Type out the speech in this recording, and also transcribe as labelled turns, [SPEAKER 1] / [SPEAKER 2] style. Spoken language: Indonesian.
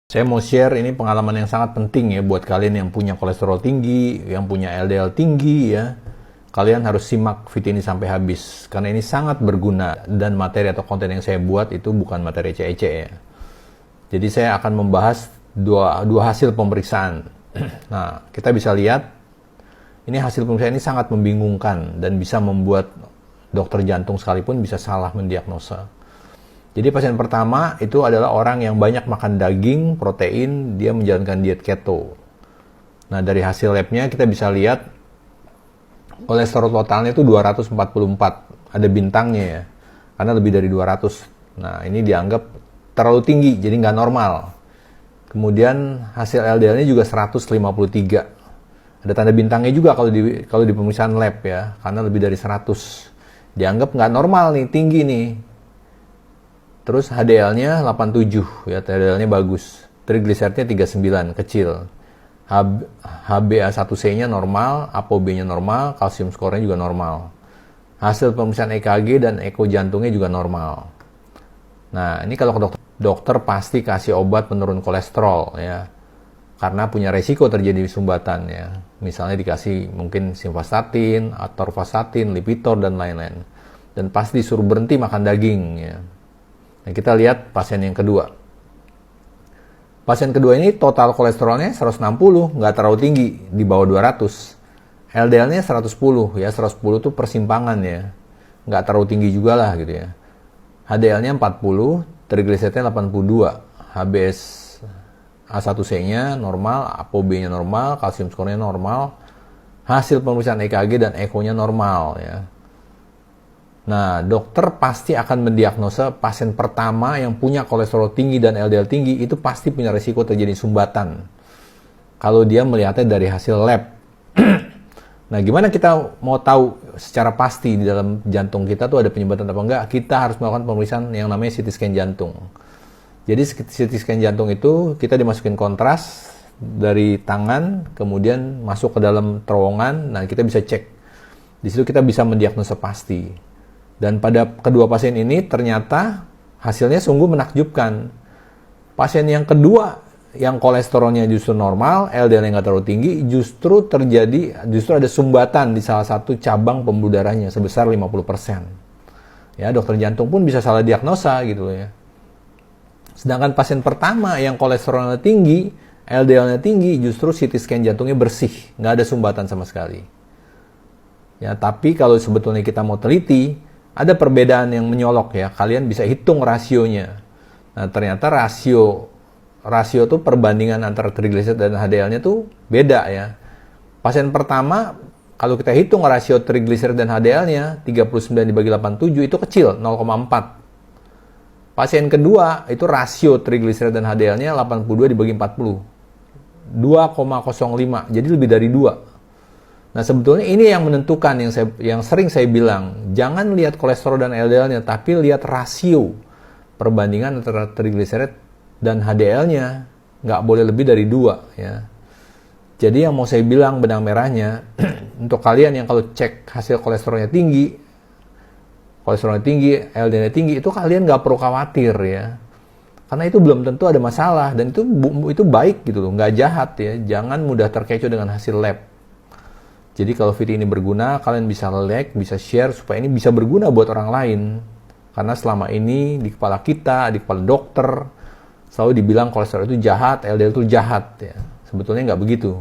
[SPEAKER 1] Saya mau share ini pengalaman yang sangat penting ya buat kalian yang punya kolesterol tinggi, yang punya LDL tinggi ya. Kalian harus simak video ini sampai habis karena ini sangat berguna dan materi atau konten yang saya buat itu bukan materi ece-ece ya. Jadi saya akan membahas dua hasil pemeriksaan. Nah, kita bisa lihat ini hasil pemeriksaan ini sangat membingungkan dan bisa membuat dokter jantung sekalipun bisa salah mendiagnosa. Jadi pasien pertama itu adalah orang yang banyak makan daging, protein, dia menjalankan diet keto. Nah, dari hasil labnya kita bisa lihat kolesterol totalnya itu 244, ada bintangnya ya, karena lebih dari 200. Nah, ini dianggap terlalu tinggi, jadi nggak normal. Kemudian hasil LDL-nya juga 153. Ada tanda bintangnya juga kalau di pemeriksaan lab ya, karena lebih dari 100. Dianggap nggak normal nih, tinggi nih. Terus HDL-nya 87, ya HDL-nya bagus. Trigliseridnya 39, kecil. HbA1c-nya normal, ApoB-nya normal, kalsium skornya juga normal. Hasil pemeriksaan EKG dan eko jantungnya juga normal. Nah, ini kalau ke dokter pasti kasih obat penurun kolesterol ya. Karena punya resiko terjadi sumbatan ya. Misalnya dikasih mungkin simvastatin, atorvastatin, Lipitor dan lain-lain. Dan pasti disuruh berhenti makan daging ya. Nah, kita lihat pasien yang kedua. Pasien kedua ini total kolesterolnya 160, nggak terlalu tinggi, di bawah 200. LDL-nya 110, ya 110 itu persimpangan ya. Nggak terlalu tinggi juga lah gitu ya. HDL-nya 40, trigliseridnya 82, HbS A1C-nya normal, ApoB-nya normal, kalsium skornya normal, hasil pemeriksaan EKG dan ekonya normal ya. Nah, dokter pasti akan mendiagnosa pasien pertama yang punya kolesterol tinggi dan LDL tinggi itu pasti punya risiko terjadi sumbatan. Kalau dia melihatnya dari hasil lab. Nah, gimana kita mau tahu secara pasti di dalam jantung kita tuh ada penyumbatan apa enggak? Kita harus melakukan pemeriksaan yang namanya CT scan jantung. Jadi CT scan jantung itu kita dimasukin kontras dari tangan, kemudian masuk ke dalam terowongan, nah kita bisa cek. Di situ kita bisa mendiagnosa pasti. Dan pada kedua pasien ini ternyata hasilnya sungguh menakjubkan. Pasien yang kedua yang kolesterolnya justru normal, LDL-nya nggak terlalu tinggi, justru ada sumbatan di salah satu cabang pembuluh darahnya sebesar 50%. Ya, dokter jantung pun bisa salah diagnosa gitu ya. Sedangkan pasien pertama yang kolesterolnya tinggi, LDL-nya tinggi, justru CT scan jantungnya bersih, nggak ada sumbatan sama sekali. Ya, tapi kalau sebetulnya kita mau teliti, ada perbedaan yang menyolok ya. Kalian bisa hitung rasionya. Nah, ternyata rasio itu perbandingan antara trigliserid dan HDL-nya tuh beda ya. Pasien pertama, kalau kita hitung rasio trigliserid dan HDL-nya, 39 dibagi 87 itu kecil, 0,4. Pasien kedua, itu rasio trigliserid dan HDL-nya 82 dibagi 40. 2,05, jadi lebih dari 2. Nah, sebetulnya ini yang menentukan, yang sering saya bilang, jangan lihat kolesterol dan LDL-nya, tapi lihat rasio perbandingan antara trigliserid dan HDL-nya, nggak boleh lebih dari 2 ya. Jadi yang mau saya bilang benang merahnya, untuk kalian yang kalau cek hasil kolesterolnya tinggi, LDL-nya tinggi, itu kalian nggak perlu khawatir ya. Karena itu belum tentu ada masalah, dan itu baik gitu loh, nggak jahat ya. Jangan mudah terkecoh dengan hasil lab. Jadi kalau video ini berguna, kalian bisa like, bisa share, supaya ini bisa berguna buat orang lain. Karena selama ini di kepala kita, di kepala dokter, selalu dibilang kolesterol itu jahat, LDL itu jahat. Ya. Sebetulnya nggak begitu.